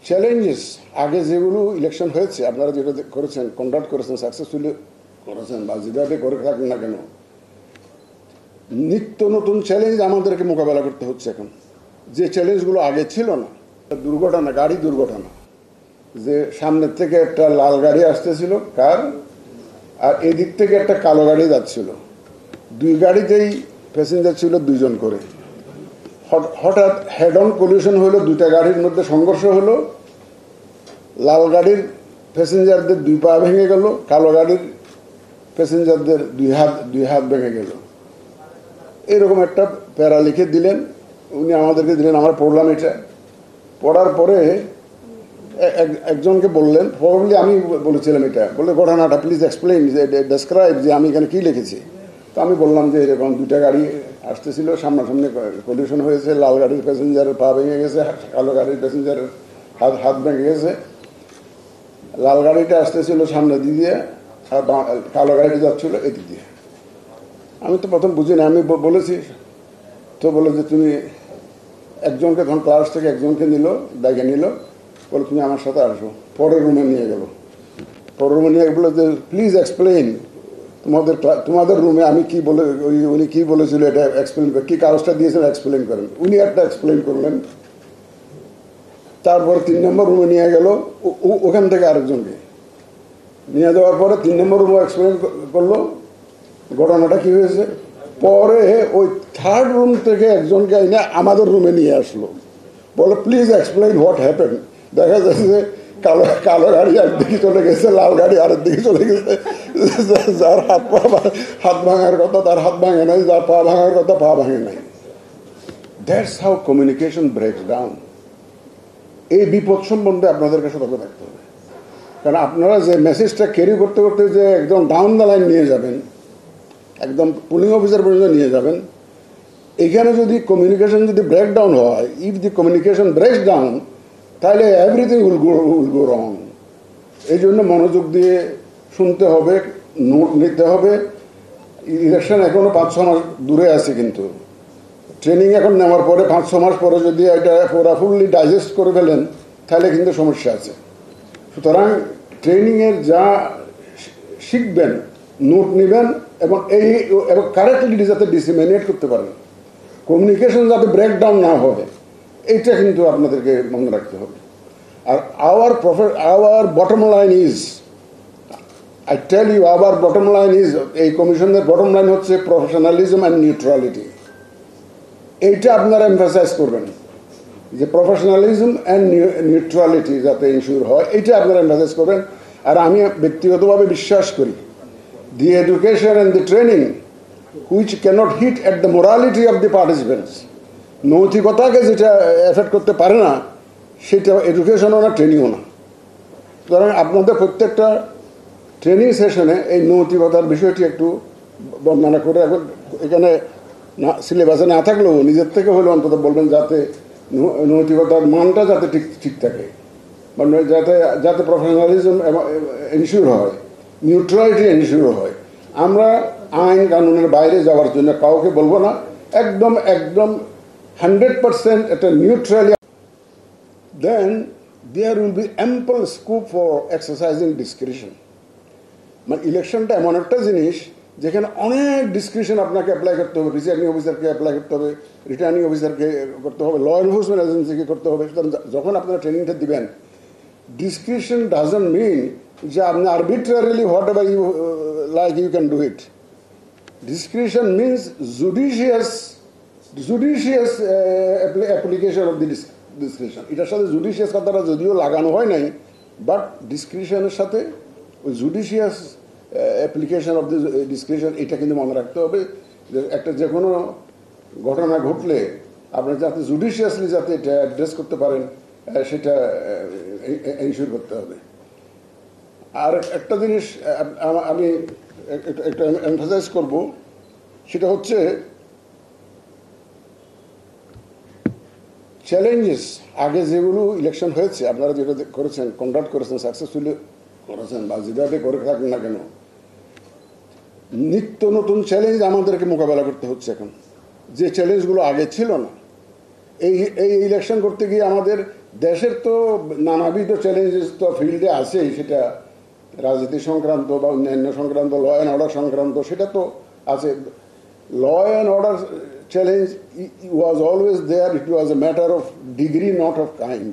Challenges আগে যেগুলো election হয়েছে আপনারা যেটা করেছেন, কন্ডাক্ট করেছেন, সাকসেসফুলি করেছেন বা যেভাবে করে থাকেন না কেন, নিত্য নতুন চ্যালেঞ্জ আমাদেরকে মোকাবেলা করতে হচ্ছে এখন, যে চ্যালেঞ্জগুলো আগে ছিল না। দুর্ঘটনা, গাড়ি দুর্ঘটনা, যে সামনের থেকে একটা লাল গাড়ি আসতেছিল কার, আর এদিক থেকে একটা কালো গাড়ি যাচ্ছিল, দুই গাড়িতেই প্যাসেঞ্জার ছিল দুইজন করে। হঠাৎ হেড অন কলিশন হলো, দুইটা গাড়ির মধ্যে সংঘর্ষ হলো, লাল গাড়ির প্যাসেঞ্জারদের দুই পা ভেঙে গেল, কালো গাড়ির প্যাসেঞ্জারদের দুই হাত ভেঙে গেল। এরকম একটা প্যারা লিখে দিলেন, উনি আমাদেরকে দিলেন, আমরা পড়লাম। এটা পড়ার পরে একজনকে বললেন, প্রবাবলি আমি বলেছিলাম এটা, বলে ঘটনাটা প্লিজ এক্সপ্লেইন, ডেসক্রাইব, যে আমি এখানে কী লিখেছি। তো আমি বললাম যে এরকম দুইটা গাড়ি আসতেছিল, সামনাসামনি কলিশন হয়েছে, লাল গাড়ির প্যাসেঞ্জারের পা ভেঙে গেছে, কালো গাড়ির প্যাসেঞ্জারের হাত ভেঙে গেছে। লাল গাড়িটা আসতেছিল সামনে দিয়ে, আর কালো গাড়িটা যাচ্ছিল এদিক দিয়ে। আমি তো প্রথম বুঝি না, আমি বলেছি, তো বলে যে তুমি একজনকে, তখন ক্লাস থেকে একজনকে নিল, ডাইকে নিল, বলে তুমি আমার সাথে আসো। পরের রুমে নিয়ে গেল, পরের রুমে নিয়ে বলে যে প্লিজ এক্সপ্লেইন, তোমাদের রুমে আমি কি বলে, উনি কি বলেছিল এটা এক্সপ্লেন করেন, কী কাগজটা দিয়েছেন এক্সপ্লেন করেন। উনি একটা এক্সপ্লেন করলেন। তারপর 3 নম্বর রুমে নিয়ে গেল, ওখান থেকে আরেকজনকে নিয়ে যাওয়ার পরে 3 নম্বর রুমে এক্সপ্লেন করলো ঘটনাটা কি হয়েছে। পরে ওই 3rd রুম থেকে একজনকে এনে আমাদের রুমে নিয়ে আসলো, বলে প্লিজ এক্সপ্লেইন হোয়াট হ্যাপেন। দেখা যাচ্ছে যে কালো গাড়ি একদিকে চলে গেছে, লাল গাড়ি আরেক দিকে চলে গেছে। যার হাত ভাঙার কথা তার হাত ভাঙে নাই, যার পা ভাঙার কথা পা ভাঙে নাই। That's how communication ব্রেকস down. এই বিপদ সম্বন্ধে আপনাদেরকে সতর্ক থাকতে হবে, কারণ আপনারা যে মেসেজটা ক্যারি করতে করতে যে একদম ডাউন দ্য লাইন নিয়ে যাবেন, একদম পুলিং অফিসার পর্যন্ত নিয়ে যাবেন, এখানে যদি কমিউনিকেশন যদি ব্রেকডাউন হয়, ইফ দি কমিউনিকেশন ব্রেকস ডাউন, তাহলে এভরিথিং উইল গো রং। এই জন্য মনোযোগ দিয়ে শুনতে হবে, নোট নিতে হবে। ইলেকশন এখনো 5-6 মাস দূরে আছে, কিন্তু ট্রেনিং এখন নেওয়ার পরে 5-6 মাস পরে যদি এটা পুরা ফুললি ডাইজেস্ট করে ফেলেন, তাহলে কিন্তু সমস্যা আছে। সুতরাং ট্রেনিংয়ের যা শিখবেন, নোট নেবেন, এবং এবং কারেক্টলি যাতে ডিসিমিনেট করতে পারেন, কমিউনিকেশন যাতে ব্রেকডাউন না হবে, এইটা কিন্তু আপনাদেরকে মনে রাখতে হবে। আর our bottom line is, I tell you, our bottom line is, এই কমিশনের বটম লাইন হচ্ছে প্রফেশনালিজম অ্যান্ড নিউট্রালিটি। এইটা আপনারা এমফাসাইজ করবেন, যে প্রফেশনালিজম অ্যান্ড নিউট্রালিটি যাতে ইনশিওর হয়, এইটা আপনারা এমফাসাইজ করবেন। আর আমি ব্যক্তিগতভাবে বিশ্বাস করি, the education and the training which cannot hit at the morality of the participants, নৈতিকতাকে যেটা এফেক্ট করতে পারে না, সেটা এডুকেশনও না, ট্রেনিংও না। সুতরাং আপনাদের প্রত্যেকটা ট্রেনিং সেশনে এই নৈতিকতার বিষয়টি একটু বর্ণনা করে, এখন এখানে না সিলেবাসে না থাকলেও নিজের থেকে হলেও অন্তত বলবেন, যাতে নৈতিকতার মানটা যাতে ঠিক থাকে, মানে যাতে প্রফেশনালিজম এনশিওর হয়, নিউট্রালিটি এনশিওর হয়। আমরা আইন কানুনের বাইরে যাওয়ার জন্য কাউকে বলবো না, একদম 100% একটা neutrally. Then there will be ample scope for exercising discretion. মানে ইলেকশনটা এমন একটা জিনিস যেখানে অনেক ডিসক্রিশন আপনাকে অ্যাপ্লাই করতে হবে, প্রিসাইডিং অফিসারকে অ্যাপ্লাই করতে হবে, রিটার্নিং অফিসারকে করতে হবে, ল এনফোর্সমেন্ট এজেন্সিকে করতে হবে। সুতরাং যখন আপনারা ট্রেনিংটা দিবেন, discretion doesn't mean যে আপনি arbitrarily whatever you like you can do it. Discretion means judicious application of the discretion. এটার সাথে জুডিশিয়াস কথাটা যদিও লাগানো হয় নাই, বাট ডিসক্রিশনের সাথে ওই judicious application of the discretion, এটা কিন্তু মনে রাখতে হবে। যে একটা যে কোনো ঘটনা ঘটলে আপনার যাতে জুডিশিয়াসলি যাতে এটা অ্যাড্রেস করতে পারেন, সেটা এনশিওর করতে হবে। আর একটা জিনিস আমি একটা এমফাসাইজ করব, সেটা হচ্ছে চ্যালেঞ্জেস আগে যেগুলো ইলেকশন হয়েছে আপনারা যেটা করেছেন, কন্ডাক্ট করেছেন, সাকসেসফুলি করেছেন বা যেভাবে করে থাকেন না কেন, নিত্য নতুন চ্যালেঞ্জ আমাদেরকে মোকাবেলা করতে হচ্ছে এখন, যে চ্যালেঞ্জগুলো আগে ছিল না। এই ইলেকশন করতে গিয়ে আমাদের দেশের তো নানাবিধ চ্যালেঞ্জেস তো ফিল্ডে আছেই, সেটা রাজনীতি সংক্রান্ত বা অন্যান্য সংক্রান্ত, ল অ্যান্ড অর্ডার সংক্রান্ত, সেটা তো আছে। Law and order challenge was always there, it was a matter of degree, not of kind.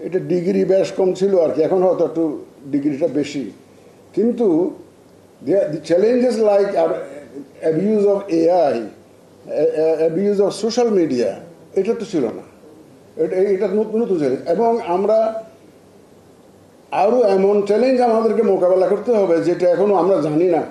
এটা ডিগ্রি বেশ কম ছিল আর কি, এখন হয়তো একটু ডিগ্রিটা বেশি, কিন্তু the challenges like abuse of AI, abuse of social media, এটা তো ছিল না, এটা নতুন চ্যালেঞ্জ। এবং আমরা আরও এমন চ্যালেঞ্জ আমাদেরকে মোকাবেলা করতে হবে যেটা এখনো আমরা জানি না।